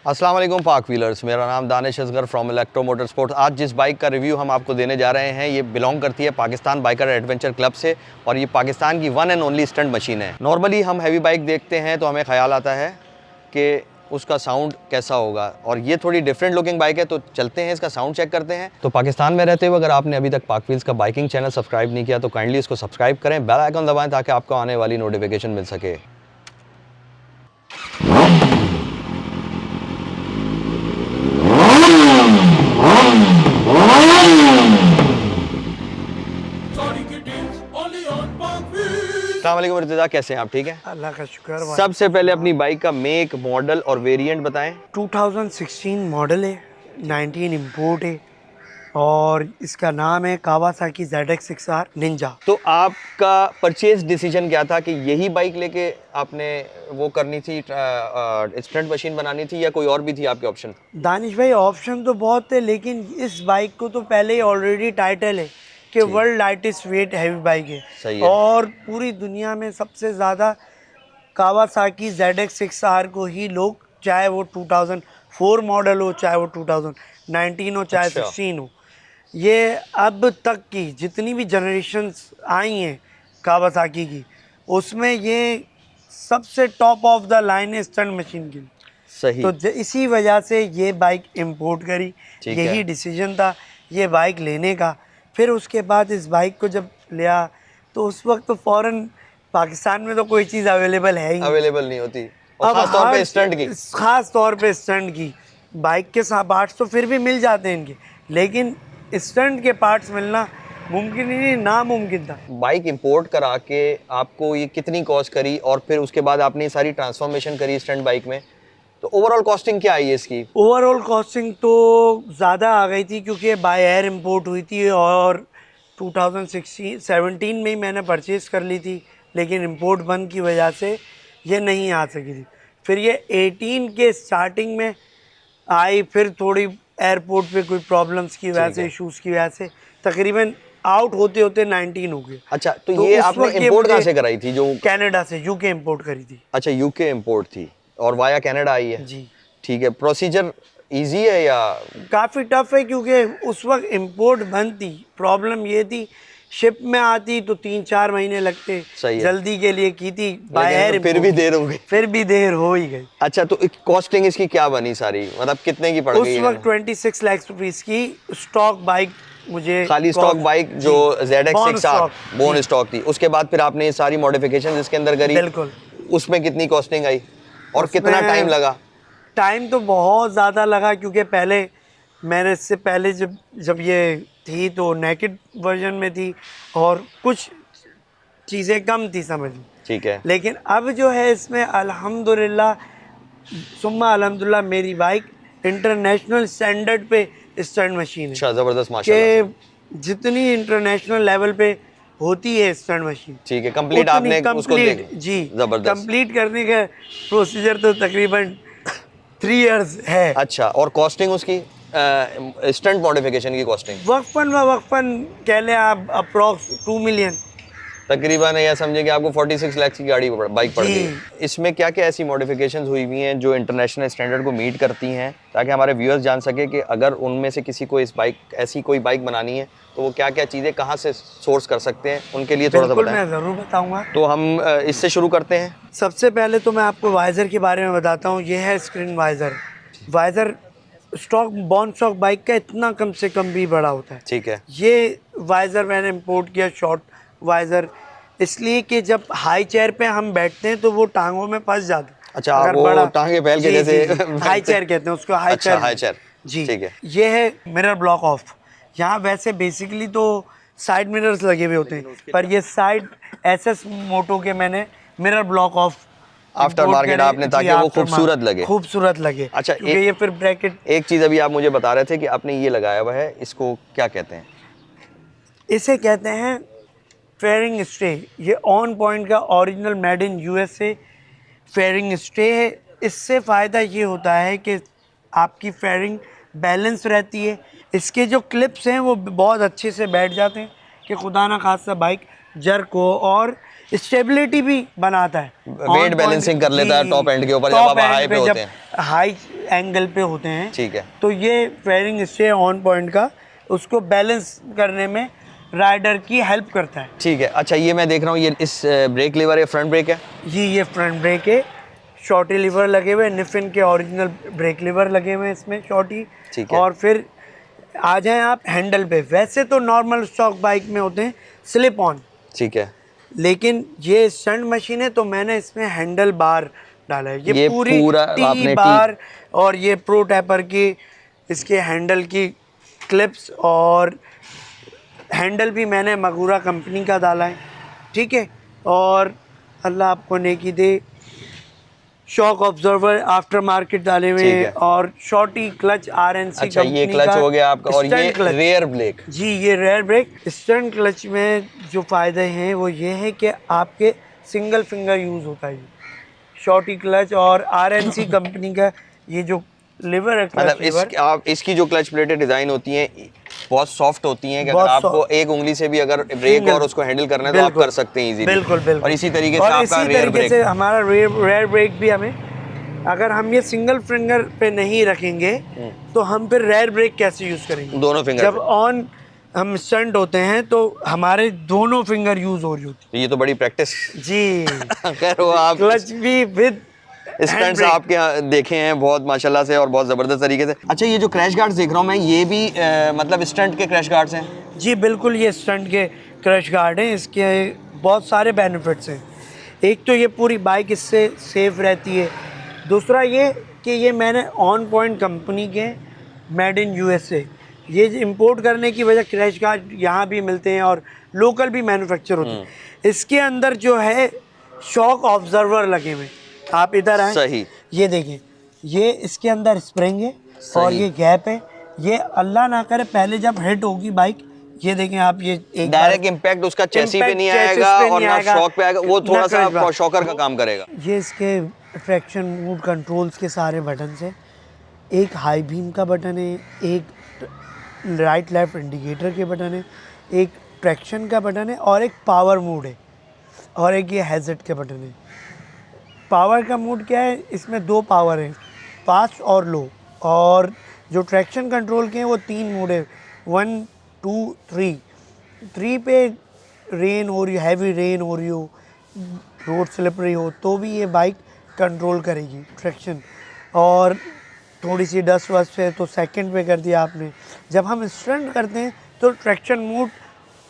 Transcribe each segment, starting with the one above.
अस्सलाम वालेकुम पाक व्हीलर्स, मेरा नाम Danish Asghar from electro motor sports. आज जिस बाइक का रिव्यू हम आपको देने जा रहे हैं ये बिलोंग करती है पाकिस्तान बाइकर एडवेंचर क्लब से और ये पाकिस्तान की one and only stunt machine है। नॉर्मली हम हैवी बाइक देखते हैं तो हमें ख्याल आता है कि उसका साउंड कैसा होगा और ये थोड़ी डिफरेंट लुकिंग बाइक है, तो चलते हैं इसका साउंड चेक करते हैं। तो पाकिस्तान में रहते हुए अगर आपने अभी तक पाक व्हील्स का बाइकिंग चैनल सब्सक्राइब नहीं किया तो काइंडली इसको सब्सक्राइब करें, बेल आइकन दबाएं ताकि आपको आने वाली नोटिफिकेशन मिल सके। अस्सलाम वालेकुम इर्तिजा, कैसे हैं आप? ठीक है, अल्लाह का शुक्र। सबसे पहले अपनी बाइक का मेक, मॉडल और वेरिएंट बताएं। 2016 मॉडल है, 19 इंपोर्ट है और इसका नाम है कावासाकी ZX6R निंजा। तो आपका परचेज डिसीजन क्या था कि यही बाइक लेके आपने वो करनी थी, स्टंट मशीन बनानी थी, या कोई और भी थी आपके ऑप्शन? दानिश भाई, ऑप्शन तो बहुत थे लेकिन इस बाइक को तो पहले ही ऑलरेडी टाइटल है कि world lightest weight heavy bike है। सही है। और पूरी दुनिया में सबसे ज़्यादा कावासाकी ZX6R को ही लोग, चाहे वो 2004 मॉडल हो, चाहे वो 2019 हो, चाहे 16 हो, ये अब तक की जितनी भी जनरेशन्स आई हैं कावासाकी की, उसमें ये सबसे टॉप ऑफ द लाइन है स्टंट मशीन की। सही। तो इसी वजह से ये बाइक इंपोर्ट करी, यही डिसीजन था ये बाइक लेने का। फिर उसके बाद इस बाइक को जब लिया तो उस वक्त तो फ़ौरन पाकिस्तान में तो कोई चीज़ अवेलेबल है ही अवेलेबल नहीं होती, और खास तौर पे स्टंट की। खास तौर पे स्टंट की बाइक के साथ पार्ट्स तो फिर भी मिल जाते हैं इनके, लेकिन स्टंट के पार्ट्स मिलना मुमकिन ही नहीं, नामुमकिन था। बाइक इंपोर्ट करा के आपको ये कितनी कॉस्ट करी और फिर उसके बाद आपने सारी ट्रांसफॉर्मेशन करी स्टंट बाइक में, तो ओवरऑल कॉस्टिंग क्या आई है इसकी? ओवरऑल कॉस्टिंग तो ज़्यादा आ गई थी क्योंकि बाय एयर इंपोर्ट हुई थी और 2017 में ही मैंने परचेज़ कर ली थी, लेकिन इंपोर्ट बंद की वजह से ये नहीं आ सकी थी। फिर ये 18 के स्टार्टिंग में आई, फिर थोड़ी एयरपोर्ट पे कोई प्रॉब्लम्स की वजह से, इशूज़ की वजह से तकरीबन आउट होते होते 19 हो गए। अच्छा, तो ये आपने इंपोर्ट कहाँ से कराई थी? जो कनाडा से, यूके इंपोर्ट करी थी। अच्छा, यूके इंपोर्ट थी और वाया कनाडा आई है जी। ठीक है। प्रोसीजर इजी है या काफ़ी टफ है क्योंकि उस वक्त इंपोर्ट बंद थी। प्रॉब्लम ये थी शिप में आती तो 3-4 महीने लगते। सही है। जल्दी के लिए की थी बाय एयर, फिर भी देर हो गई। फिर भी देर हो ही गई। अच्छा, तो कॉस्टिंग इसकी क्या बनी सारी, मतलब कितने की पड़ गई? उस वक्त 26 लाख रुपीस की स्टॉक बाइक मुझे, खाली स्टॉक बाइक जो ZX6R बोन स्टॉक थी। उसके बाद फिर आपने ये सारी मॉडिफिकेशन इसके अंदर करी। बिल्कुल। उसमें कितनी कॉस्टिंग आई और कितना टाइम लगा? टाइम तो बहुत ज़्यादा लगा क्योंकि पहले मैंने, इससे पहले जब ये थी तो नेकेड वर्जन में थी और कुछ चीज़ें कम थी समझ में। ठीक है। लेकिन अब जो है इसमें अल्हम्दुलिल्लाह सुम्मा अल्हम्दुलिल्लाह मेरी बाइक इंटरनेशनल स्टैंडर्ड पे स्टंट मशीन है। अच्छा, ज़बरदस्त माशाल्लाह। कि जितनी इंटरनेशनल लेवल पे होती है स्टंट मशीन, ठीक है, कंप्लीट आपने उसको जी जबरदस्त कंप्लीट करने का प्रोसीजर तो तकरीबन 3 इयर्स है। अच्छा, और कॉस्टिंग उसकी स्टंट मॉडिफिकेशन की कॉस्टिंग वक्फन कह लें आप अप्रॉक्स 2 मिलियन तकरीबन, या समझे कि आपको 46 लाख की गाड़ी बाइक पड़ गई। इसमें क्या क्या ऐसी मॉडिफिकेशंस हुई हुई हैं जो इंटरनेशनल स्टैंडर्ड को मीट करती हैं, ताकि हमारे व्यूअर्स जान सके कि अगर उनमें से किसी को इस बाइक, ऐसी कोई बाइक बनानी है तो वो क्या क्या चीज़ें कहाँ से सोर्स कर सकते हैं, उनके लिए थोड़ा सा बताएं। मैं ज़रूर बताऊँगा। तो हम इससे शुरू करते हैं। सबसे पहले तो मैं आपको वाइज़र के बारे में बताता हूँ। ये है screen visor. Visor stock born stock bike का इतना कम से कम भी बड़ा होता है। ठीक है। ये वाइज़र मैंने इंपोर्ट किया, शॉर्ट वाइज़र, इसलिए कि जब हाई चेयर पे हम बैठते हैं तो वो टांगों में फंस जाता है। अच्छा, वो टांगे फैल के जैसे हाई चेयर कहते हैं उसको, हाई चेयर। हाई चेयर जी, ठीक है। ये है मिरर ब्लॉक ऑफ। यहाँ वैसे बेसिकली तो साइड मिरर्स लगे हुए होते हैं, पर ये साइड SS मोटो के मैंने mirror block of after market आपने, ताकि वो खूबसूरत लगे। अच्छा, ये फिर ब्रैकेट। एक चीज़ अभी आप मुझे बता रहे थे कि आपने ये लगाया हुआ है, इसको क्या कहते हैं? इसे कहते हैं फेयरिंग स्टे। ये ऑन पॉइंट का original made in USA fairing stay है। इससे फ़ायदा ये होता है कि आपकी फेयरिंग बैलेंस रहती है। इसके जो क्लिप्स हैं वो बहुत अच्छे से बैठ जाते हैं कि खुदा ना खास्ता बाइक जर्क हो, और स्टेबिलिटी भी बनाता है। वेट बैलेंसिंग कर लेता है टॉप एंड के ऊपर जब आप हाई पे होते हैं। हाई एंगल पे होते हैं। ठीक है। तो ये फेयरिंग इससे ऑन पॉइंट का उसको बैलेंस करने में राइडर की हेल्प करता है। ठीक है। अच्छा, ये मैं देख रहा हूँ, ये इस ब्रेक लीवर है, फ्रंट ब्रेक है जी, ये फ्रंट ब्रेक है, शॉर्टी लीवर लगे हुए, निफिन के ओरिजिनल ब्रेक लीवर लगे हुए हैं इसमें शॉर्टी। ठीक है। और फिर आ जाएं आप हैंडल पे, वैसे तो नॉर्मल स्टॉक बाइक में होते हैं स्लिप ऑन, ठीक है। लेकिन ये स्टंट मशीन है तो मैंने इसमें हैंडल बार डाला है। ये पूरी पूरा टी आपने बार और ये प्रो टैपर की इसके हैंडल की क्लिप्स, और हैंडल भी मैंने मगुरा कंपनी का डाला है। ठीक है। और अल्लाह आपको नेकी दे, शॉक ऑब्जर्वर आफ्टर मार्केट डाले हुए ठीक हैं, है। और शॉर्टी क्लच आरएनसी अच्छा, ये कंपनी क्लच का हो गया आपका, और ये स्टंट क्लच। Rear brake. जी, ये रेयर ब्रेक। स्टंट क्लच में जो फ़ायदे हैं वो ये है कि आपके सिंगल फिंगर यूज़ होता है। शॉर्टी क्लच और आरएनसी कंपनी का ये जो लिवर है, मतलब क्लच लिवर, आप इसकी जो क्लच प्लेटें डिजाइन होती हैं बहुत सॉफ्ट होती हैं कि अगर बहुत आपको एक उंगली से भी अगर ब्रेक और उसको हैंडल करना है तो आप बिल्कुल, कर सकते हैं इजीली। बिल्कुल बिल्कुल। और इसी तरीके से और आपका इसी रेयर तरीके ब्रेक। से हमारा रेयर ब्रेक भी हमें, अगर हम ये सिंगल फिंगर पे नहीं रखेंगे तो हम फिर रेयर ब्रेक कैसे यूज़ करेंगे? दोनों फिंगर जब पे। ऑन हम स्टंट होते हैं तो हमारे दोनों फिंगर यूज़ हो रही होती ये तो बड़ी प्रैक्टिस। जी। खैर, वो आप क्लच भी विद स्टंट्स आपके यहाँ देखे हैं बहुत माशाल्लाह से, और बहुत ज़बरदस्त तरीके से। अच्छा, ये जो क्रैश गार्ड्स देख रहा हूँ मैं, ये भी मतलब स्टंट के क्रैश गार्ड्स हैं? जी बिल्कुल, ये स्टंट के क्रश गार्ड हैं। इसके बहुत सारे बेनिफिट्स हैं। एक तो ये पूरी बाइक इससे सेफ रहती है, दूसरा ये कि ये मैंने ऑन पॉइंट कंपनी के मेड इन यूएसए, ये इंपोर्ट करने की वजह क्रैश गार्ड यहाँ भी मिलते हैं और लोकल भी मैन्युफैक्चर होते हैं। इसके अंदर जो है शॉक ऑब्जर्वर लगे हुए, आप इधर आए, सही। ये देखें, ये इसके अंदर स्प्रिंग है और सही। ये गैप है। ये अल्लाह ना करे पहले जब हिट होगी बाइक, ये देखें आप, ये एक डायरेक्ट इम्पैक्ट उसका चेसी पे नहीं आएगा और ना शॉक पे आएगा, वो थोड़ा सा शॉकर का काम करेगा। ये इसके ट्रैक्शन मूड कंट्रोल्स के सारे बटन हैं। एक हाई बीम का बटन है, एक राइट लेफ्ट इंडिकेटर के बटन है, एक ट्रैक्शन का बटन है, और एक पावर मोड है, और एक ये हैजर्ड के बटन है। पावर का मोड क्या है? इसमें दो पावर हैं, फास्ट और लो। और जो ट्रैक्शन कंट्रोल के हैं वो तीन मोड है, 1 2 3। 3 पे रेन हो रही हो, हैवी रेन हो रही हो, रोड स्लिपरी हो, तो भी ये बाइक कंट्रोल करेगी ट्रैक्शन। और थोड़ी सी डस्ट वस्ट है तो सेकंड पे कर दिया आपने। जब हम स्टंट करते हैं तो ट्रैक्शन मोड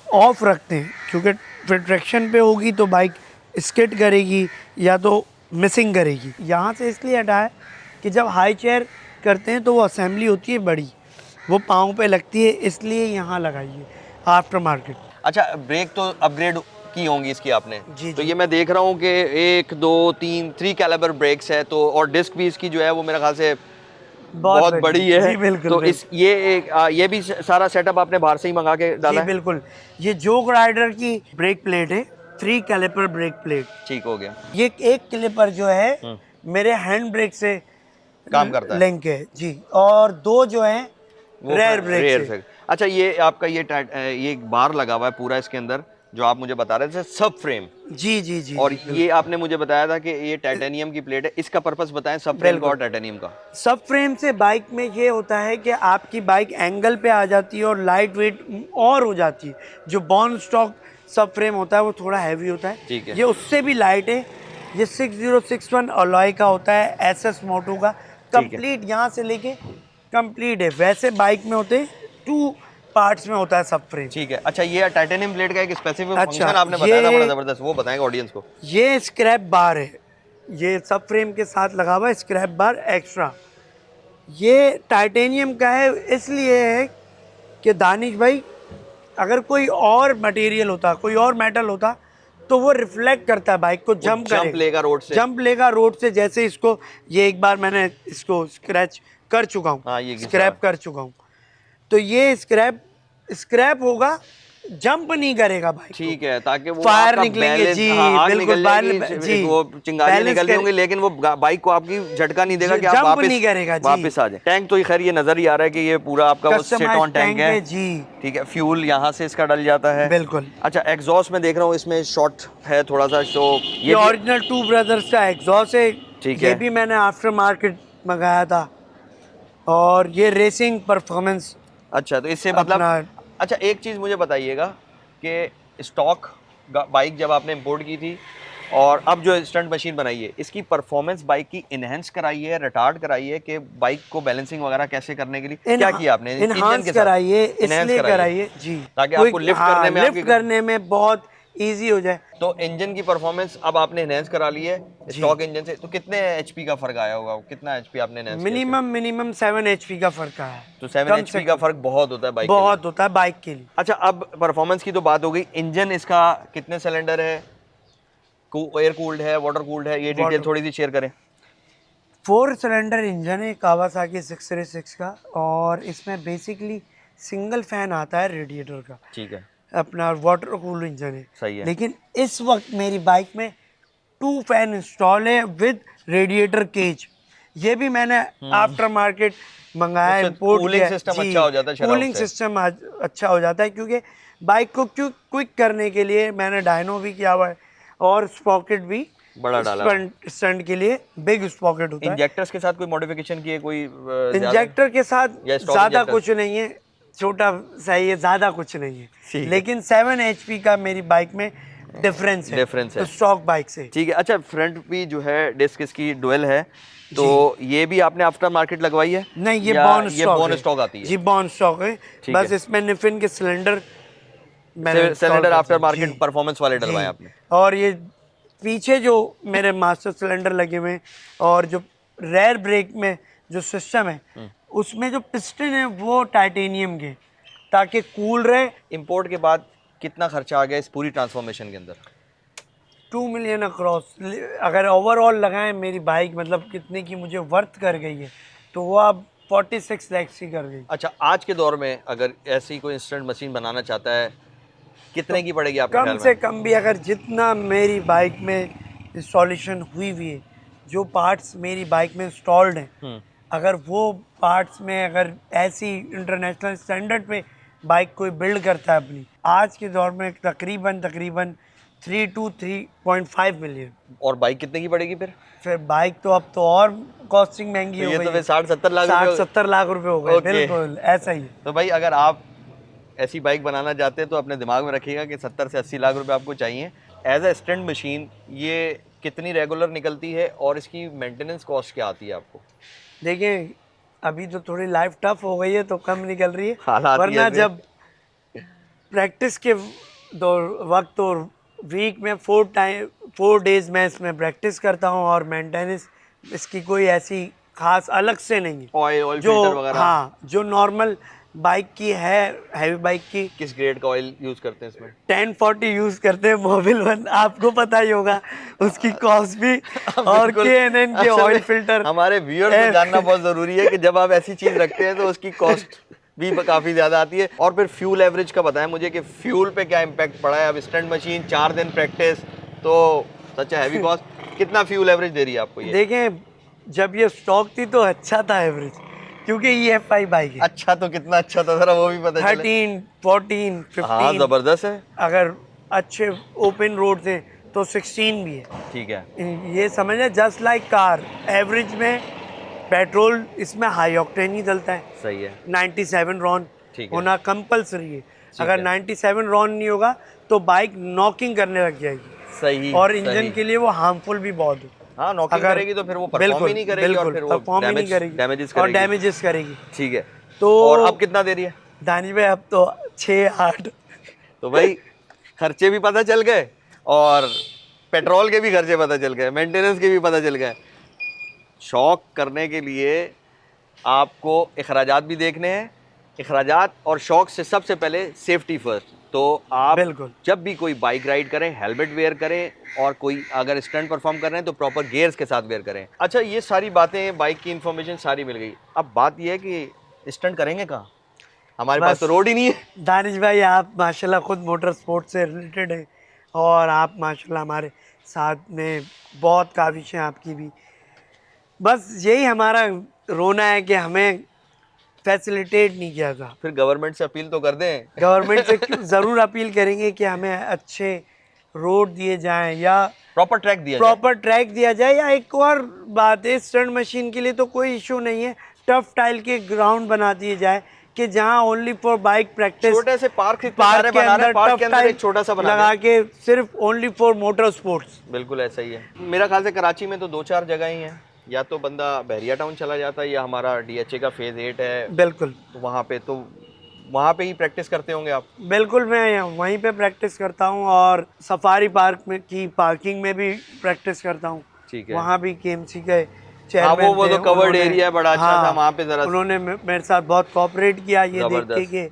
ऑफ रखते हैं, क्योंकि फिर ट्रैक्शन पे होगी तो बाइक स्किड करेगी या तो मिसिंग करेगी। यहाँ से इसलिए हटाया कि जब हाई चेयर करते हैं तो वो असेंबली होती है बड़ी, वो पाँव पे लगती है, इसलिए यहाँ लगाइए आफ्टर मार्केट। अच्छा, ब्रेक तो अपग्रेड की होंगी इसकी आपने? जी, तो जी। ये मैं देख रहा हूँ कि 1 2 3 कैलिबर ब्रेक्स है, तो और डिस्क भी इसकी जो है वो मेरे ख्याल से बहुत बड़ी है। जी बिल्कुल, तो इस ये भी सारा सेटअप आपने बाहर से ही मंगा के डाला जी है? बिल्कुल। ये जोग राइडर की ब्रेक प्लेट है, 3 कैलिपर ब्रेक प्लेट। ठीक हो गया। ये एक क्लिपर जो है मेरे हैंड ब्रेक से काम करता है। लिंक है जी, और दो जो है रेयर ब्रेक से। अच्छा, ये आपका ये एक बार लगा हुआ है पूरा इसके अंदर, जो आप मुझे बता रहे थे, सब फ्रेम। जी जी जी। और जी, ये आपने मुझे बताया था कि ये टाइटेनियम की प्लेट है, इसका पर्पस बताएं सब फ्रेम का और टाइटेनियम का। सब फ्रेम से बाइक में ये होता है कि आपकी बाइक एंगल पे आ जाती है और लाइट वेट और हो जाती है। जो बॉर्न स्टॉक सब फ्रेम होता है वो थोड़ा हैवी होता है, ठीक है। ये उससे भी लाइट है। ये 6061 अलॉय का होता है, एसएस मोटो का, कंप्लीट यहाँ से लेके कंप्लीट है। वैसे बाइक में होते हैं 2 पार्ट्स में होता है सब फ्रेम। ठीक है। अच्छा, ये टाइटेनियम प्लेट का एक स्पेसिफिक अच्छा, फंक्शन आपने बताया था बड़ा जबरदस्त, वो बताएंगे ऑडियंस को। ये स्क्रैप बार है, ये सब फ्रेम के साथ लगा हुआ है स्क्रैप बार एक्स्ट्रा। ये टाइटेनियम का है, इसलिए है कि दानिश भाई, अगर कोई और मटेरियल होता, कोई और मेटल होता, तो वो रिफ्लेक्ट करता है बाइक को, जंप लेगा रोड से, जंप लेगा रोड से। जैसे इसको, ये एक बार मैंने इसको स्क्रैच कर चुका हूँ, स्क्रैप कर चुका हूँ, तो ये स्क्रैप होगा, जंप नहीं करेगा बाइक। ठीक है, ताकि वो फायर निकलेंगे जी, बिल्कुल जी, वो चिंगारियां निकल होंगी, लेकिन वो बाइक को आपकी झटका नहीं देगा कि आप वापस नहीं करेगा जी। वापस आ जाए। टैंक तो खैर ये नजर ही आ रहा है कि ये पूरा आपका वो सेट ऑन टैंक है जी। ठीक है, फ्यूल यहाँ से इसका डल जाता है। बिल्कुल। अच्छा, एग्जॉस्ट में देख रहा हूँ इसमें शॉर्ट है थोड़ा सा, तो ये ओरिजिनल 2 ब्रदर्स का एग्जॉस्ट है। ठीक ये है। भी मैंने आफ्टर मार्केट मंगाया था, और ये रेसिंग परफॉर्मेंस। अच्छा, तो इससे मतलब अपना अच्छा एक चीज़ मुझे बताइएगा कि स्टॉक बाइक जब आपने इंपोर्ट की थी और अब जो स्टंट मशीन बनाई है, इसकी परफॉर्मेंस बाइक की इनहेंस कराई है, रिटार्ड कराई है, कि बाइक को बैलेंसिंग वगैरह कैसे करने के लिए क्या किया आपने इंजन इनहांस के साथ? कराइए, इनहेंस इसलिए कराई है कराइए जी, ताकि कोई आपको लिफ्ट हाँ करने में लिफ्ट आपकी। करने में बहुत इजी हो जाए। तो इंजन की परफॉर्मेंस अब आपने इनहेंस करा ली है जी, स्टॉक इंजन से, तो कितने एचपी का फर्क आया होगा, कितना एचपी आपने इनहेंस किया इससे? मिनिमम 7 HP का फर्क है, तो 7 कम से एचपी का कम। फर्क बहुत होता है बाइक के लिए। बहुत होता है बाइक के लिए। अच्छा, अब परफॉर्मेंस की तो बात हो गई, इंजन इसका कितने सिलेंडर है, एयर कूल्ड है, वाटर कूल्ड है, ये डिटेल वाटर थोड़ी सी शेयर करें। 4 सिलेंडर इंजन है कावासाकी 636 का, और इसमें बेसिकली सिंगल फैन आता है रेडिएटर का, ठीक है, अपना वाटर कूल इंजन है। सही है। लेकिन इस वक्त मेरी बाइक में 2 फैन इंस्टॉल है विद रेडिएटर केज। ये भी मैंने आफ्टर मार्केट मंगाया, उससे इंपोर्ट कूलिंग किया सिस्टम जी। अच्छा हो जाता है शराब कूलिंग से। सिस्टम अच्छा हो जाता है, क्योंकि बाइक को क्विक करने के लिए मैंने डायनो भी किया हुआ है, और स्पॉकेट भी बड़ा डाला हुआ है। स्टंट के लिए बिग स्पॉकेट होता है। इंजेक्टर्स के साथ कोई मॉडिफिकेशन किए, कोई ज्यादा इंजेक्टर के साथ या स्टॉक ज़्यादा इंजेक्टर? कुछ नहीं है, छोटा सही है, ज़्यादा कुछ नहीं है। ठीक है। लेकिन 7 HP का मेरी बाइक में डिफरेंस है, डिफरेंस है, तो स्टॉक बाइक से। ठीक है। अच्छा, फ्रंट भी जो है डिस्क इसकी डुअल है, तो जी। ये भी आपने आफ्टर मार्केट लगवाई है नहीं, ये या बॉन ये स्टॉक बॉन है स्टॉक आती है? जी, बॉन स्टॉक है। ठीक बस है। इसमें निफिन के सिलेंडर मैंने install सिलेंडर कर आफ्टर दिए। मार्केट जी, परफॉर्मेंस वाले जी। डलवाए आपने? और ये पीछे जो मेरे मास्टर सिलेंडर लगे हुए हैं, और जो रेयर ब्रेक में जो सिस्टम है, उसमें जो पिस्टन है वो टाइटेनियम के, ताकि कूल रहे। इंपोर्ट के बाद कितना खर्चा आ गया इस पूरी ट्रांसफॉर्मेशन के अंदर? 2 मिलियन अक्रॉस। अगर ओवरऑल लगाएं मेरी बाइक मतलब कितने की मुझे वर्थ कर गई है, तो वो अब 46 लैक्स की कर गई। अच्छा, आज के दौर में अगर ऐसी कोई इंस्टेंट मशीन बनाना चाहता है, कितने की पड़ेगी आपके कम ख्याल से में? कम भी अगर जितना मेरी बाइक में इंस्टॉलेशन हुई हुई है, जो पार्ट्स मेरी बाइक में इंस्टॉल्ड हैं, अगर वो पार्ट्स में अगर ऐसी इंटरनेशनल स्टैंडर्ड पे बाइक कोई बिल्ड करता है अपनी, आज के दौर में तकरीबन 3 to 3.5 मिलियन। और बाइक कितने की पड़ेगी फिर बाइक तो अब तो और कॉस्टिंग महंगी तो हो ये गई तो है। फिर 60-70 लाख 60-70 लाख रुपए हो गए, ओके। बिल्कुल ऐसा ही है। तो भाई, अगर आप ऐसी बाइक बनाना चाहते हैं तो अपने दिमाग में रखिएगा कि 70 से 80 लाख रुपए आपको चाहिए। एज अ स्टंट मशीन ये कितनी रेगुलर निकलती है और इसकी मेंटेनेंस कॉस्ट क्या आती है आपको? देखिए, अभी तो थोड़ी लाइफ टफ हो गई है तो कम निकल रही है, हालात ही वरना ऐसे हैं। जब प्रैक्टिस के वक्त और वीक में 4 डेज मैं इसमें प्रैक्टिस करता हूँ, और मेंटेनेंस इसकी कोई ऐसी खास अलग से नहीं है। ऑयल जो फिल्टर वगैरह? हाँ, जो नॉर्मल बाइक की है, हैवी बाइक की किस ग्रेड का ऑयल यूज करते हैं इसमें? 1040 यूज करते हैं, मोबिल वन, आपको पता ही होगा उसकी कॉस्ट भी, और बिल्कुल। KNN के असल ऑयल में फिल्टर। हमारे व्यूअर्स को जानना बहुत जरूरी है कि जब आप ऐसी चीज रखते हैं तो उसकी कॉस्ट भी काफी ज्यादा आती है। और फिर फ्यूल एवरेज का बताएं मुझे कि फ्यूल पे क्या इम्पैक्ट पड़ा है? अब स्टंट मशीन 4 दिन प्रैक्टिस, तो सच हैवी कॉस्ट, कितना फ्यूल एवरेज दे रही है आपको ये? देखें, जब ये स्टॉक थी तो अच्छा था एवरेज, क्योंकि EFI बाइक है। अच्छा, तो कितना अच्छा था जरा वो भी पता चले। 13, 14, हाँ, 15, जबरदस्त है। अगर अच्छे ओपन रोड थे तो 16 भी है। ठीक है, ये समझ जस्ट लाइक कार, एवरेज में पेट्रोल इसमें हाई ऑक्टेन ही डलता है। सही है। 97 रॉन ठीक है। होना कंपलसरी है। अगर है। 97 रॉन नहीं होगा तो बाइक नॉकिंग करने लग जाएगी, सही। और इंजन सही। के लिए वो हार्मफुल भी बहुत है। हाँ, नॉकिंग अगर करेगी तो फिर वो परफॉर्म ही बिल्कुल नहीं करेगी और बिल्कुल फिर वो परफॉर्म ही नहीं करेगी, डैमेजेस और करेगी। डैमेजेस करेगी। ठीक है। तो और अब कितना दे रही है? दानिश भाई, अब तो 6-8। तो भाई, खर्चे भी पता चल गए और पेट्रोल के भी खर्चे पता चल गए, मेंटेनेंस के भी पता चल गए। शौक करने के लिए आपको अखराजात भी देखने हैं। अखराजात और शौक से सबसे पहले सेफ्टी फर्स्ट। तो आप बिल्कुल। जब भी कोई बाइक राइड करें, हेलमेट वेयर करें, और कोई अगर स्टंट परफॉर्म कर रहे हैं तो प्रॉपर गियर्स के साथ वेयर करें। अच्छा, ये सारी बातें, बाइक की इन्फॉर्मेशन सारी मिल गई। अब बात ये है कि स्टंट करेंगे कहाँ? हमारे पास तो रोड ही नहीं है। दानिश भाई, आप माशाल्लाह खुद मोटर स्पोर्ट से रिलेटेड हैं, और आप माशाल्लाह हमारे साथ में बहुत काविश हैं आपकी भी। बस यही हमारा रोना है कि हमें फैसिलिटेट नहीं किया था। फिर गवर्नमेंट से अपील तो कर दें। गवर्नमेंट से ज़रूर अपील करेंगे कि हमें अच्छे रोड दिए जाएं, या प्रॉपर ट्रैक दिया जाए। प्रॉपर ट्रैक दिया जाए। या एक और बात है, स्टंट मशीन के लिए तो कोई इशू नहीं है, टफ टाइल के ग्राउंड बना दिए जाए कि जहाँ ओनली फॉर बाइक प्रैक्टिस, छोटे से पार्क के अंदर पार्क टफ के अंदर एक छोटा टाइल सा बना लगा के सिर्फ ओनली फॉर मोटर स्पोर्ट्स। बिल्कुल ऐसा ही है। मेरा ख्याल से कराची में तो 2-4 जगह ही हैं, या तो बंदा बहरिया टाउन चला जाता है या हमारा DHA का फेज 8 है, बिल्कुल तो वहाँ पे ही प्रैक्टिस करते होंगे आप। बिल्कुल मैं वहीं पे प्रैक्टिस करता हूँ और सफारी पार्क में की पार्किंग में भी प्रैक्टिस करता हूँ। ठीक है। वहाँ भी KMC के हाँ, चेयरमैन वो थे, तो कवर्ड उन्होंने- एरिया है, बड़ा अच्छा हाँ, था वहाँ पे जरा। उन्होंने मेरे साथ बहुत कोऑपरेट किया ये देख के कि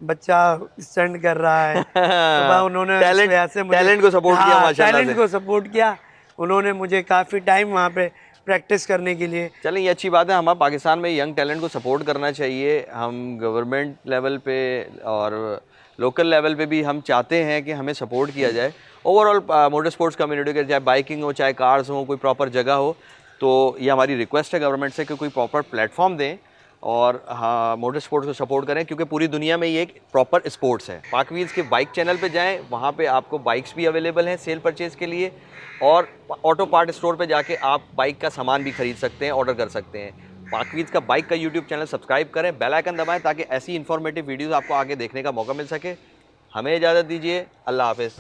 बच्चा स्टंट कर रहा है। तो भाई उन्होंने टैलेंट को सपोर्ट किया माशाल्लाह टैलेंट से। को सपोर्ट किया उन्होंने मुझे काफ़ी टाइम वहाँ पे प्रैक्टिस करने के लिए। चलें, ये अच्छी बात है। हमारे पाकिस्तान में यंग टैलेंट को सपोर्ट करना चाहिए। हम गवर्नमेंट लेवल पे और लोकल लेवल पे भी हम चाहते हैं कि हमें सपोर्ट किया जाए। ओवरऑल मोटर स्पोर्ट्स कम्युनिटी के, चाहे बाइकिंग हो चाहे कार्स हो, कोई प्रॉपर जगह हो, तो ये हमारी रिक्वेस्ट है गवर्नमेंट से कि कोई प्रॉपर प्लेटफॉर्म दें और हाँ मोटर स्पोर्ट्स को सपोर्ट करें, क्योंकि पूरी दुनिया में ये एक प्रॉपर स्पोर्ट्स है। पाक व्हील्स के बाइक चैनल पे जाएं, वहाँ पे आपको बाइक्स भी अवेलेबल हैं सेल परचेज़ के लिए, और ऑटो पार्ट स्टोर पे जाके आप बाइक का सामान भी खरीद सकते हैं, ऑर्डर कर सकते हैं। पाक व्हील्स का बाइक का यूट्यूब चैनल सब्सक्राइब करें, बेल आइकन दबाएं ताकि ऐसी इन्फॉर्मेटिव वीडियोज़ आपको आगे देखने का मौका मिल सके। हमें इजाज़त दीजिए, अल्लाह हाफिज़।